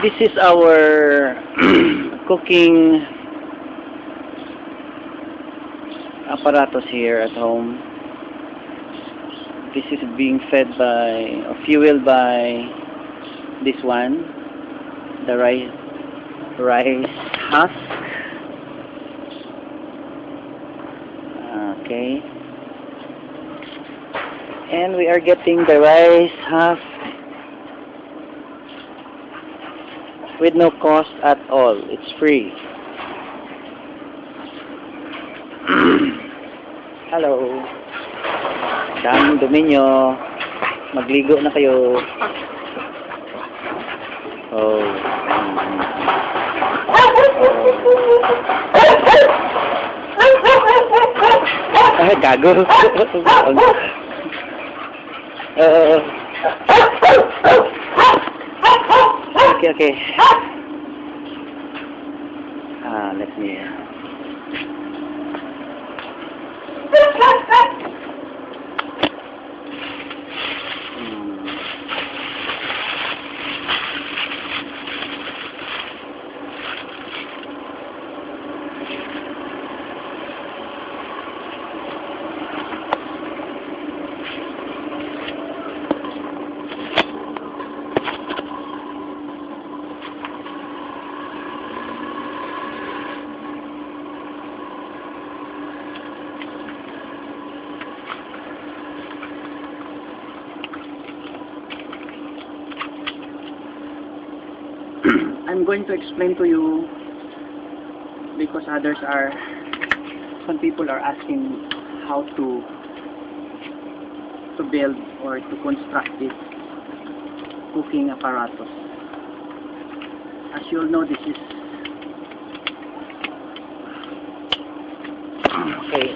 This is our cooking apparatus here at home. This is being fed by, or fueled by this one, the rice husk. Okay. And we are getting the rice husk with no cost at all. It's free. Hello. Daming dumi nyo. Magligo na kayo. Oh. Ay, gago. Okay. Let me. I'm going to explain to you because some people are asking how to build or to construct this cooking apparatus. As you all know, this is okay.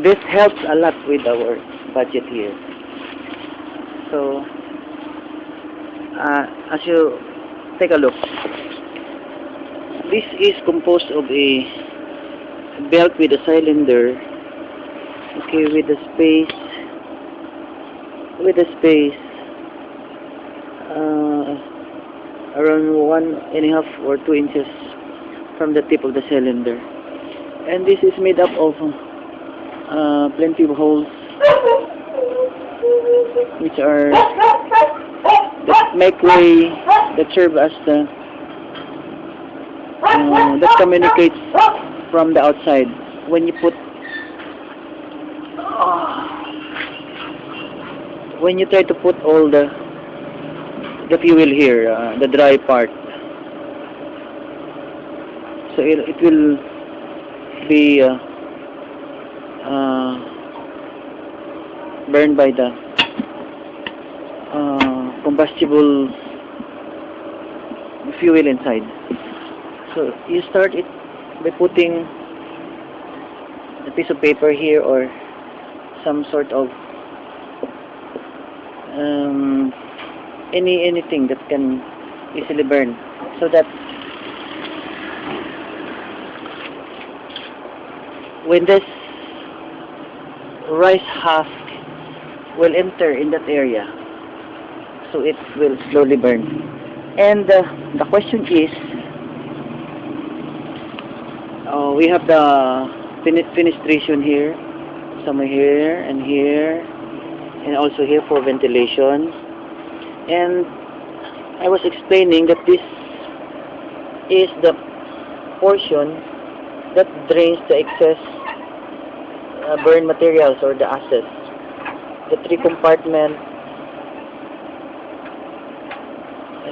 This helps a lot with our budget here. So as you take a look, this is composed of a belt with a cylinder, okay, with a space around 1.5 or 2 inches from the tip of the cylinder, and this is made up of plenty of holes which are that make way, that serve as the that communicates from the outside when you put when you try to put all the fuel here, the dry part, so it will be burned by the combustible fuel inside. So you start it by putting a piece of paper here or some sort of anything that can easily burn, so that when this rice husk will enter in that area, so it will slowly burn. And the question is, we have the fenestration here, somewhere here, and also here for ventilation. And I was explaining that this is the portion that drains the excess burn materials or the ashes. The 3 compartments,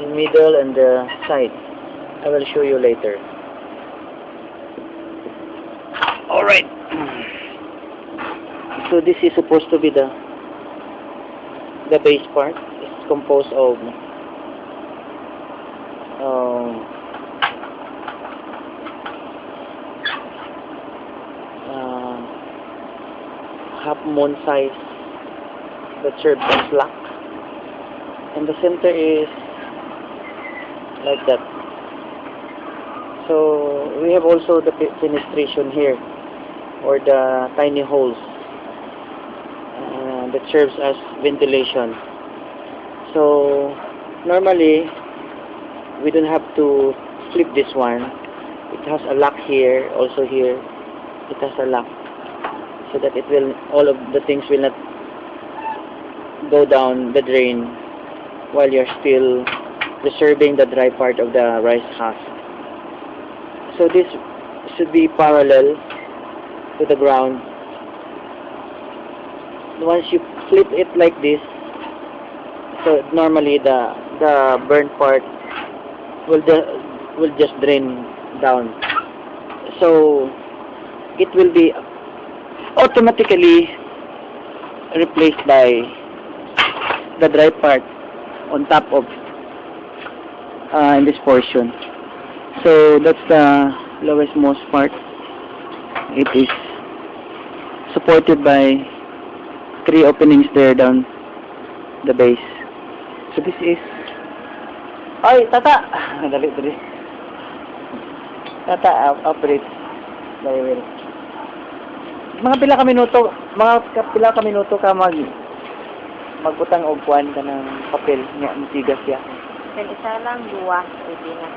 in middle and the side. I will show you later. Alright. So this is supposed to be the base part. It's composed of half moon size that serves as slack, and the center is like that. So we have also the fenestration here, or the tiny holes that serves as ventilation. So normally we don't have to flip this one. It has a lock here, also here. It has a lock so that it will, all of the things will not go down the drain while you're still preserving the dry part of the rice husk. So this should be parallel to the ground. Once you flip it like this, so normally the burnt part will just drain down. So it will be automatically replaced by the dry part on top of in this portion. So that's the lowest most part. It is supported by 3 openings there down the base. So this is, ay tata, dali. Tata operates very well. Mga pila ka minuto ka magbutang og kuan ka ng papel nga matigas ya. Isa lang, 2. Pwede na.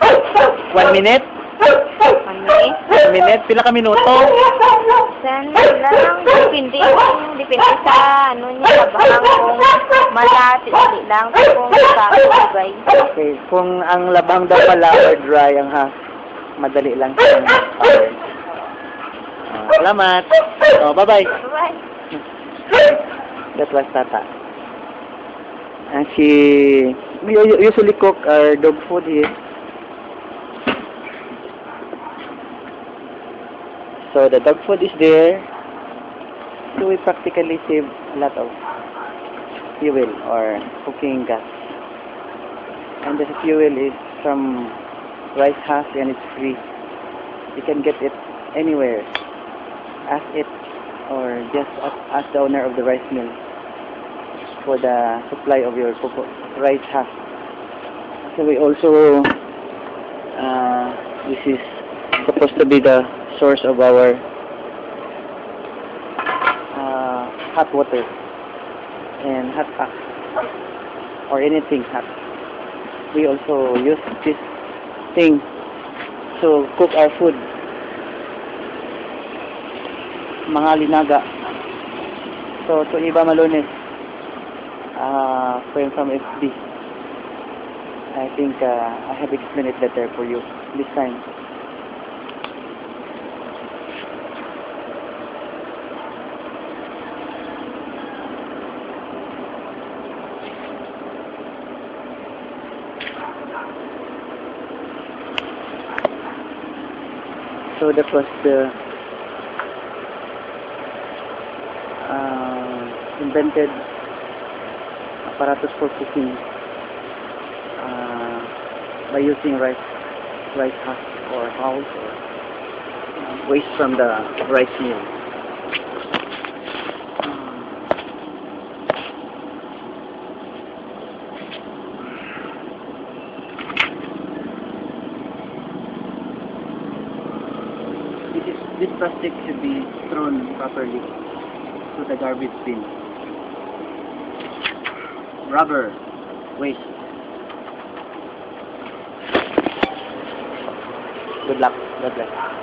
1 minute? 1 minute? 1 minute? Pila ka minuto? Sila lang, depende sa ano niya, labang kung malati, lang kung sa dry. Okay, kung ang labang daw pala or dry ang madali lang siyang power. Salamat. Bye-bye. Bye-bye. That was Tata. And she usually cook our dog food here. So the dog food is there. So we practically save a lot of fuel or cooking gas. And the fuel is from rice husk and it's free. You can get it anywhere. Ask it or just ask the owner of the rice mill for the supply of your rice husk. So we also this is supposed to be the source of our hot water and hot pack or anything hot. We also use this thing to cook our food. Mga linaga. So to iba Malones, friend from FB. I think I have explained it better for you this time. So that was the invented apparatus for cooking by using rice husk or hulls or waste from the rice mill. This plastic should be thrown properly to the garbage bin. Rubber waste. Good luck. God bless.